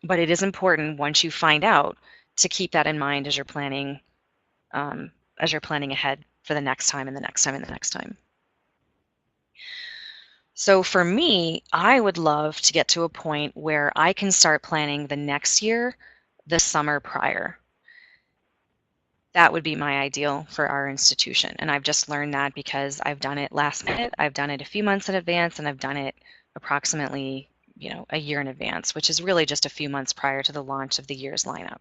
Speaker 2: But it is important once you find out to keep that in mind as you're planning ahead for the next time and the next time and the next time. So for me, I would love to get to a point where I can start planning the next year the summer prior. That would be my ideal for our institution. And I've just learned that because I've done it last minute, I've done it a few months in advance, and I've done it approximately, a year in advance, which is really just a few months prior to the launch of the year's lineup.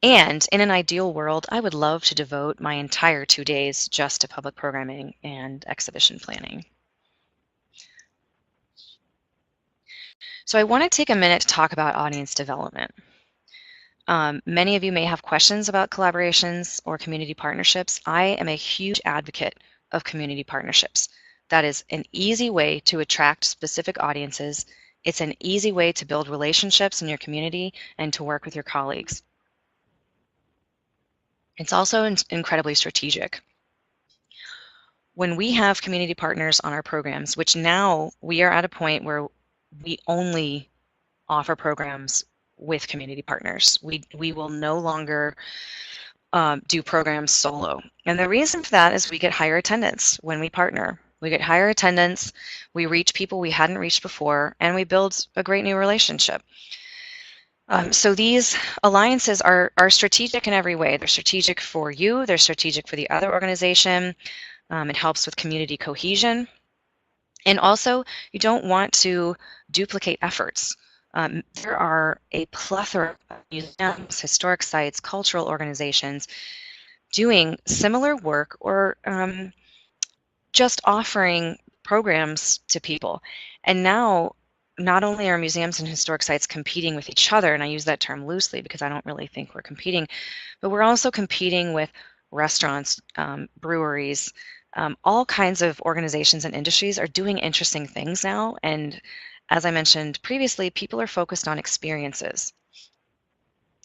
Speaker 2: And in an ideal world, I would love to devote my entire 2 days just to public programming and exhibition planning. So I want to take a minute to talk about audience development. Many of you may have questions about collaborations or community partnerships. I am a huge advocate of community partnerships. That is an easy way to attract specific audiences. It's an easy way to build relationships in your community and to work with your colleagues. It's also incredibly strategic. When we have community partners on our programs, which now we are at a point where we only offer programs with community partners. We will no longer do programs solo. And the reason for that is we get higher attendance when we partner. We get higher attendance, we reach people we hadn't reached before, and we build a great new relationship. So these alliances are strategic in every way. They're strategic for you, they're strategic for the other organization. It helps with community cohesion. And also, you don't want to duplicate efforts. There are a plethora of museums, historic sites, cultural organizations doing similar work or just offering programs to people. And now, not only are museums and historic sites competing with each other, and I use that term loosely because I don't really think we're competing, but we're also competing with restaurants, breweries, all kinds of organizations and industries are doing interesting things now. And as I mentioned previously, people are focused on experiences.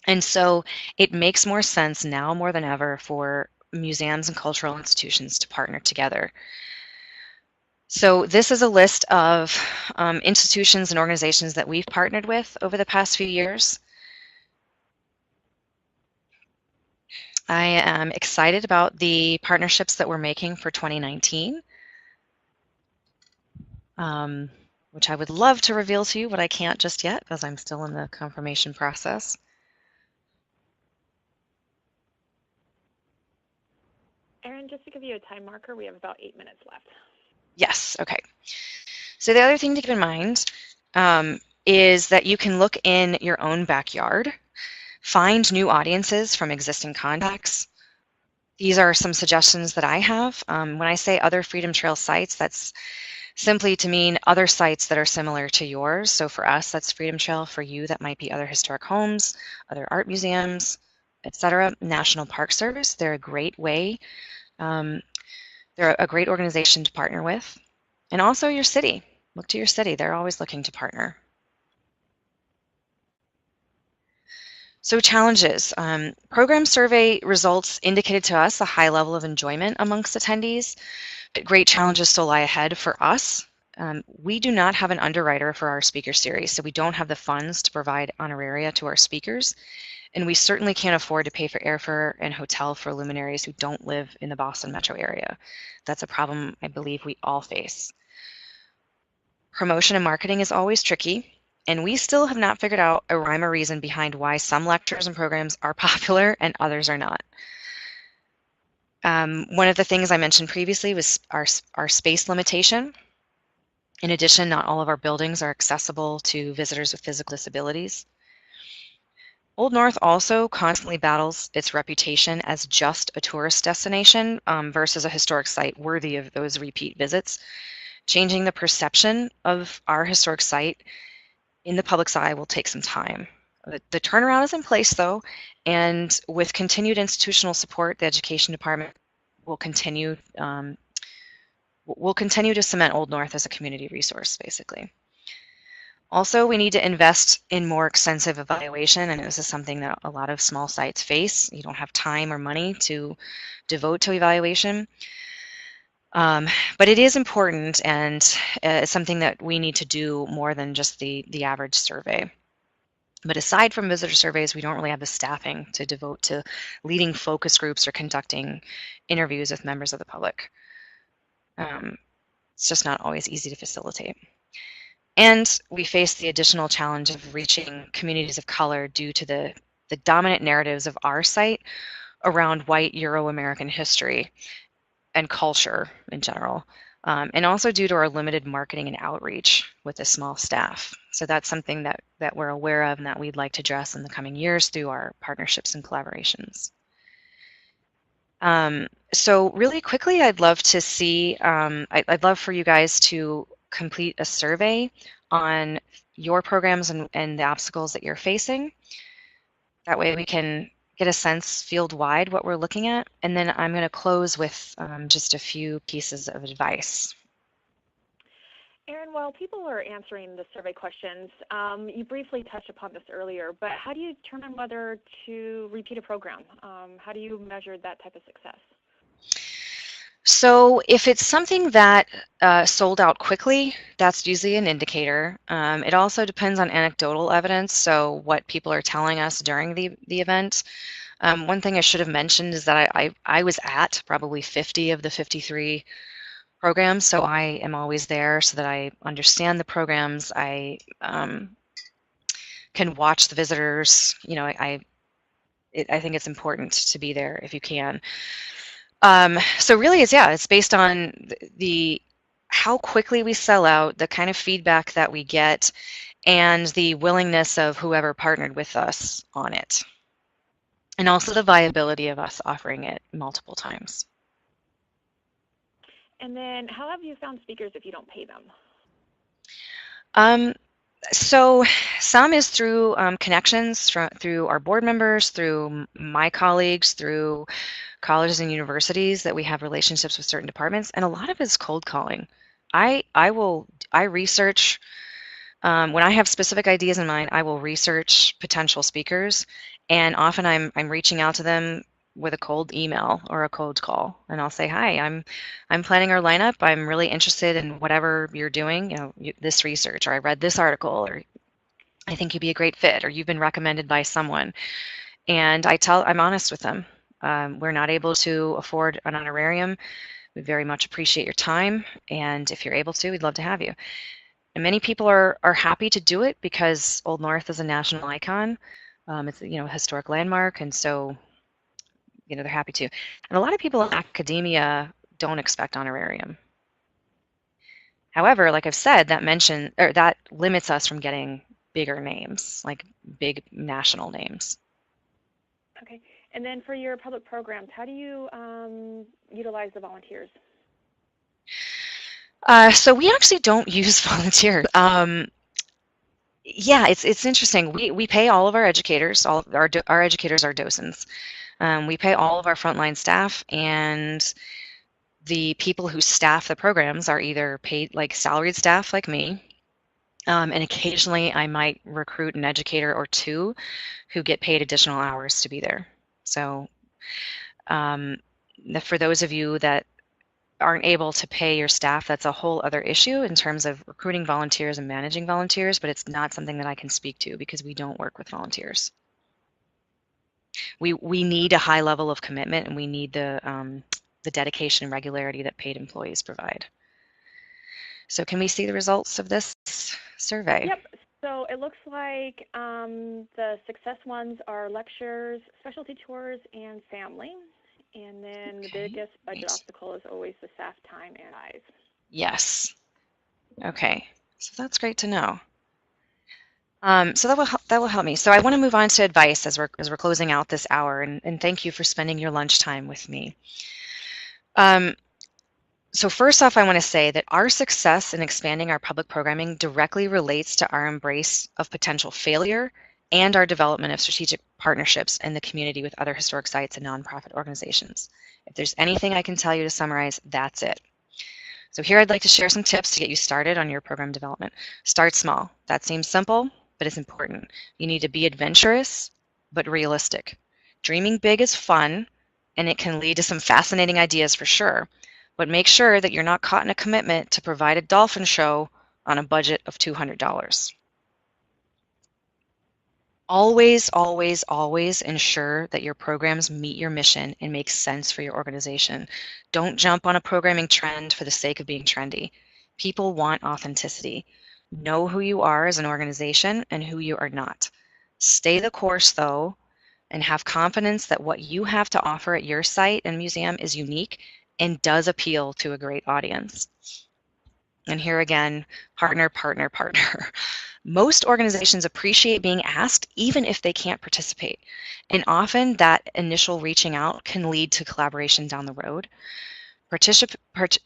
Speaker 2: And so it makes more sense now more than ever for museums and cultural institutions to partner together. So this is a list of institutions and organizations that we've partnered with over the past few years. I am excited about the partnerships that we're making for 2019. which I would love to reveal to you, but I can't just yet as I'm still in the confirmation process.
Speaker 1: Erin, just to give you a time marker, we have about 8 minutes left.
Speaker 2: Yes, okay. So the other thing to keep in mind is that you can look in your own backyard, find new audiences from existing contacts. These are some suggestions that I have. When I say other Freedom Trail sites, that's simply to mean other sites that are similar to yours. So for us, that's Freedom Trail. For you, that might be other historic homes, other art museums, etc. National Park Service, they're a great way. They're a great organization to partner with. And also your city. Look to your city. They're always looking to partner. So challenges. Program survey results indicated to us a high level of enjoyment amongst attendees, but great challenges still lie ahead for us. We do not have an underwriter for our speaker series, so we don't have the funds to provide honoraria to our speakers, and we certainly can't afford to pay for airfare and hotel for luminaries who don't live in the Boston metro area. That's a problem I believe we all face. Promotion and marketing is always tricky, and we still have not figured out a rhyme or reason behind why some lectures and programs are popular and others are not. One of the things I mentioned previously was our space limitation. In addition, not all of our buildings are accessible to visitors with physical disabilities. Old North also constantly battles its reputation as just a tourist destination versus a historic site worthy of those repeat visits. Changing the perception of our historic site in the public's eye will take some time. The turnaround is in place, though, and with continued institutional support, the Education Department will continue to cement Old North as a community resource, basically. Also, we need to invest in more extensive evaluation, and this is something that a lot of small sites face. You don't have time or money to devote to evaluation. But it is important, and it's something that we need to do more than just the average survey. But aside from visitor surveys, we don't really have the staffing to devote to leading focus groups or conducting interviews with members of the public. It's just not always easy to facilitate. And we face the additional challenge of reaching communities of color due to the dominant narratives of our site around white Euro-American history and culture in general, and also due to our limited marketing and outreach with a small staff. So that's something that we're aware of and that we'd like to address in the coming years through our partnerships and collaborations. So really quickly, I'd love to see, I'd love for you guys to complete a survey on your programs and the obstacles that you're facing. That way we can get a sense field-wide what we're looking at, and then I'm going to close with just a few pieces of advice.
Speaker 1: Erin, while people are answering the survey questions, you briefly touched upon this earlier, but how do you determine whether to repeat a program? How do you measure that type of success?
Speaker 2: So if it's something that sold out quickly, that's usually an indicator. It also depends on anecdotal evidence, so what people are telling us during the event. One thing I should have mentioned is that I was at probably 50 of the 53 programs, so I am always there so that I understand the programs. I can watch the visitors. You know, I think it's important to be there if you can. So really, it's based on how quickly we sell out, the kind of feedback that we get, and the willingness of whoever partnered with us on it. And also the viability of us offering it multiple times.
Speaker 1: And then how have you found speakers if you don't pay them?
Speaker 2: So some is through connections through our board members, through my colleagues, through colleges and universities that we have relationships with certain departments, and a lot of it is cold calling. I research when I have specific ideas in mind. I will research potential speakers, and often I'm reaching out to them with a cold email or a cold call, and I'll say, "Hi, I'm planning our lineup. I'm really interested in whatever you're doing. You know, this research, or I read this article, or I think you'd be a great fit, or you've been recommended by someone." And I'm honest with them. We're not able to afford an honorarium. We very much appreciate your time, and if you're able to, we'd love to have you. And many people are happy to do it because Old North is a national icon. It's a historic landmark, and so they're happy to. And a lot of people in academia don't expect honorarium. However, like I've said, that limits us from getting bigger names, like big national names.
Speaker 1: Okay. And then for your public programs, how do you utilize the volunteers?
Speaker 2: So we actually don't use volunteers. Yeah, it's interesting. We pay all of our educators. All of our educators are docents. We pay all of our frontline staff, and the people who staff the programs are either paid like salaried staff like me, and occasionally I might recruit an educator or two who get paid additional hours to be there. So for those of you that aren't able to pay your staff, that's a whole other issue in terms of recruiting volunteers and managing volunteers, but it's not something that I can speak to because we don't work with volunteers. We need a high level of commitment, and we need the dedication and regularity that paid employees provide. So can we see the results of this survey?
Speaker 1: Yep. So it looks like the success ones are lectures, specialty tours, and family. And then the biggest budget obstacle is always the staff time and eyes.
Speaker 2: Yes. Okay. So that's great to know. So that will help me. So I want to move on to advice as we're closing out this hour, and thank you for spending your lunchtime with me. So first off, I want to say that our success in expanding our public programming directly relates to our embrace of potential failure and our development of strategic partnerships in the community with other historic sites and nonprofit organizations. If there's anything I can tell you to summarize, that's it. So here I'd like to share some tips to get you started on your program development. Start small. That seems simple, but it's important. You need to be adventurous, but realistic. Dreaming big is fun, and it can lead to some fascinating ideas for sure. But make sure that you're not caught in a commitment to provide a dolphin show on a budget of $200. Always, always, always ensure that your programs meet your mission and make sense for your organization. Don't jump on a programming trend for the sake of being trendy. People want authenticity. Know who you are as an organization and who you are not. Stay the course, though, and have confidence that what you have to offer at your site and museum is unique and does appeal to a great audience. And here again, partner, partner, partner. Most organizations appreciate being asked even if they can't participate. And often that initial reaching out can lead to collaboration down the road.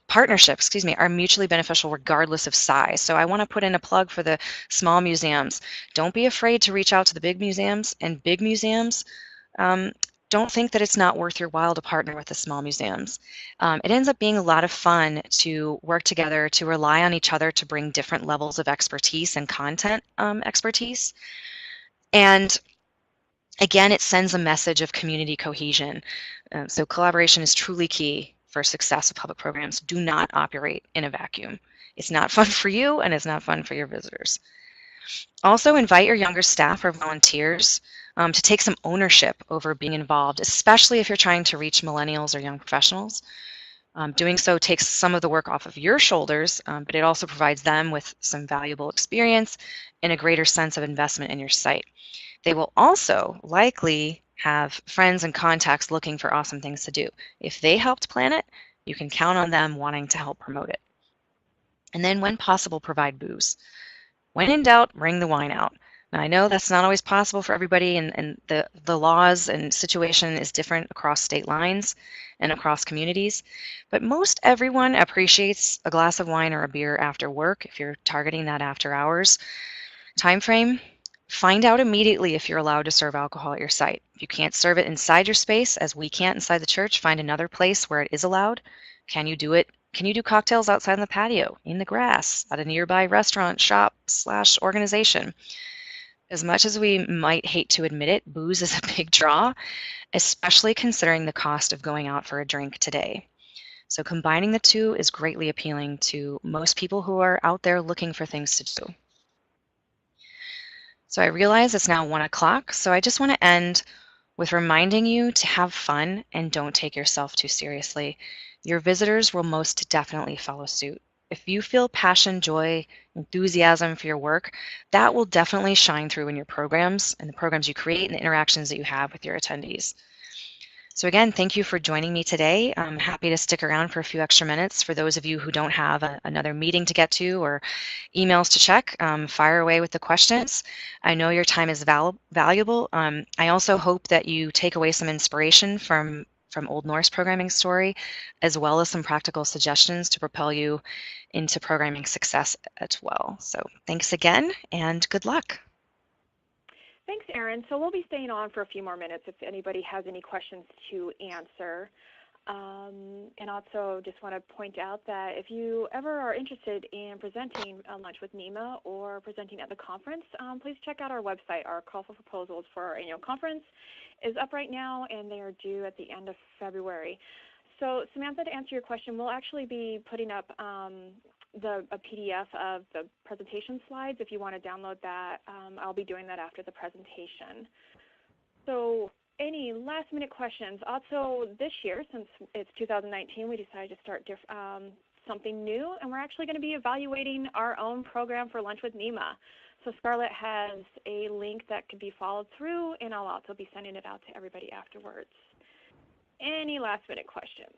Speaker 2: Partnerships, are mutually beneficial regardless of size. So I want to put in a plug for the small museums. Don't be afraid to reach out to the big museums, and big museums, don't think that it's not worth your while to partner with the small museums. It ends up being a lot of fun to work together, to rely on each other to bring different levels of expertise and content expertise. And again, it sends a message of community cohesion. So collaboration is truly key for success of public programs. Do not operate in a vacuum. It's not fun for you, and it's not fun for your visitors. Also, invite your younger staff or volunteers to take some ownership over being involved, especially if you're trying to reach millennials or young professionals. Doing so takes some of the work off of your shoulders, but it also provides them with some valuable experience and a greater sense of investment in your site. They will also likely have friends and contacts looking for awesome things to do. If they helped plan it, you can count on them wanting to help promote it. And then when possible, provide booze. When in doubt, bring the wine out. Now, I know that's not always possible for everybody, and the laws and situation is different across state lines and across communities, but most everyone appreciates a glass of wine or a beer after work if you're targeting that after hours time frame. Find out immediately if you're allowed to serve alcohol at your site. If you can't serve it inside your space, as we can't inside the church, find another place where it is allowed. Can you do it? Can you do cocktails outside on the patio, in the grass, at a nearby restaurant, shop, / organization? As much as we might hate to admit it, booze is a big draw, especially considering the cost of going out for a drink today. So combining the two is greatly appealing to most people who are out there looking for things to do. So I realize it's now 1 o'clock, so I just want to end with reminding you to have fun and don't take yourself too seriously. Your visitors will most definitely follow suit. if you feel passion, joy, enthusiasm for your work, that will definitely shine through in your programs and the programs you create and the interactions that you have with your attendees. So again, thank you for joining me today. I'm happy to stick around for a few extra minutes. For those of you who don't have another meeting to get to or emails to check, fire away with the questions. I know your time is valuable. I also hope that you take away some inspiration from Old Norse programming story, as well as some practical suggestions to propel you into programming success as well. So thanks again and good luck.
Speaker 1: Thanks, Erin. So we'll be staying on for a few more minutes if anybody has any questions to answer. And also just want to point out that if you ever are interested in presenting Lunch with NEMA or presenting at the conference, please check out our website. Our call for proposals for our annual conference is up right now, and they are due at the end of February. So Samantha, to answer your question, we'll actually be putting up a PDF of the presentation slides. If you want to download that, I'll be doing that after the presentation. So any last minute questions? Also this year, since it's 2019, we decided to start something new, and we're actually going to be evaluating our own program for Lunch with NEMA. So Scarlett has a link that can be followed through, and I'll also be sending it out to everybody afterwards. Any last minute questions?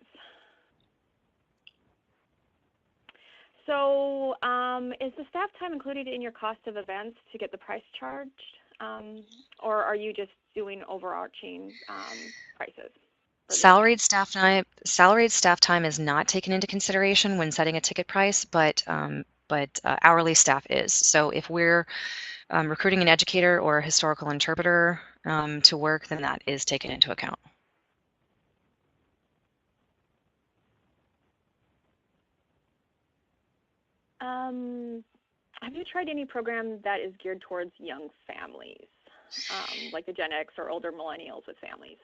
Speaker 1: So is the staff time included in your cost of events to get the price charged, or are you just doing overarching prices?
Speaker 2: Salaried staff time is not taken into consideration when setting a ticket price, but hourly staff is. So if we're recruiting an educator or a historical interpreter to work, then that is taken into account.
Speaker 1: Have you tried any program that is geared towards young families, like the Gen X or older millennials with families?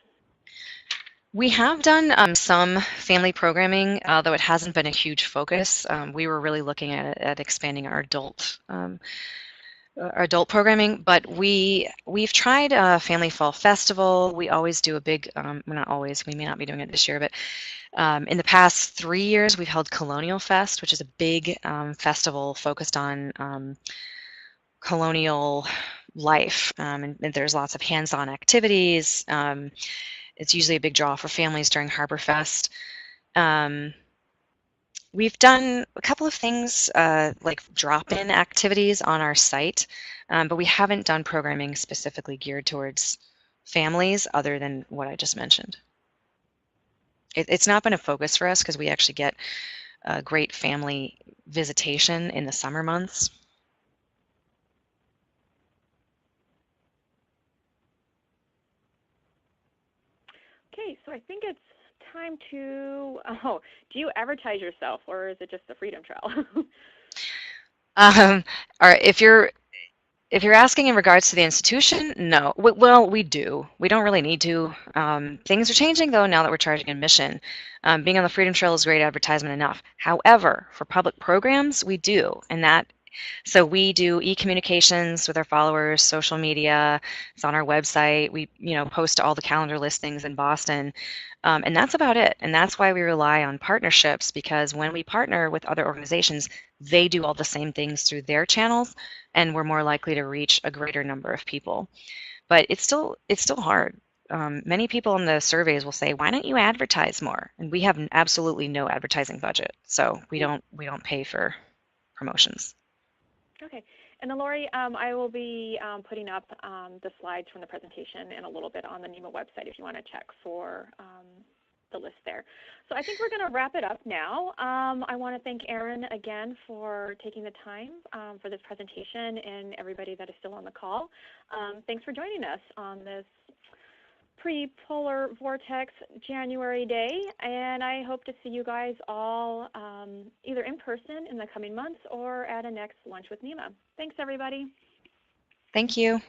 Speaker 2: We have done some family programming, though it hasn't been a huge focus. We were really looking at expanding our adult programming, but we've tried a Family Fall Festival. We always do a big, well, not always, we may not be doing it this year, but in the past 3 years, we've held Colonial Fest, which is a big festival focused on colonial life, and there's lots of hands-on activities. It's usually a big draw for families during Harbor Fest. We've done a couple of things like drop-in activities on our site, but we haven't done programming specifically geared towards families other than what I just mentioned. It's not been a focus for us because we actually get a great family visitation in the summer months.
Speaker 1: Okay, so I think it's time to, do you advertise yourself, or is it just the Freedom Trail?
Speaker 2: All right, if you're asking in regards to the institution, no. Well, we do. We don't really need to. Things are changing, though, now that we're charging admission. Being on the Freedom Trail is great advertisement enough. However, for public programs, we do, so we do e-communications with our followers, social media. It's on our website. We, post all the calendar listings in Boston, and that's about it. And that's why we rely on partnerships, because when we partner with other organizations, they do all the same things through their channels, and we're more likely to reach a greater number of people. But it's still hard. Many people in the surveys will say, "Why don't you advertise more?" And we have absolutely no advertising budget, so we don't pay for promotions.
Speaker 1: Okay, and then Lori, I will be putting up the slides from the presentation in a little bit on the NEMA website if you want to check for the list there. So I think we're going to wrap it up now. I want to thank Erin again for taking the time for this presentation, and everybody that is still on the call. Thanks for joining us on this pre-polar vortex January day, and I hope to see you guys all either in person in the coming months or at a next Lunch with NEMA. Thanks, everybody.
Speaker 2: Thank you.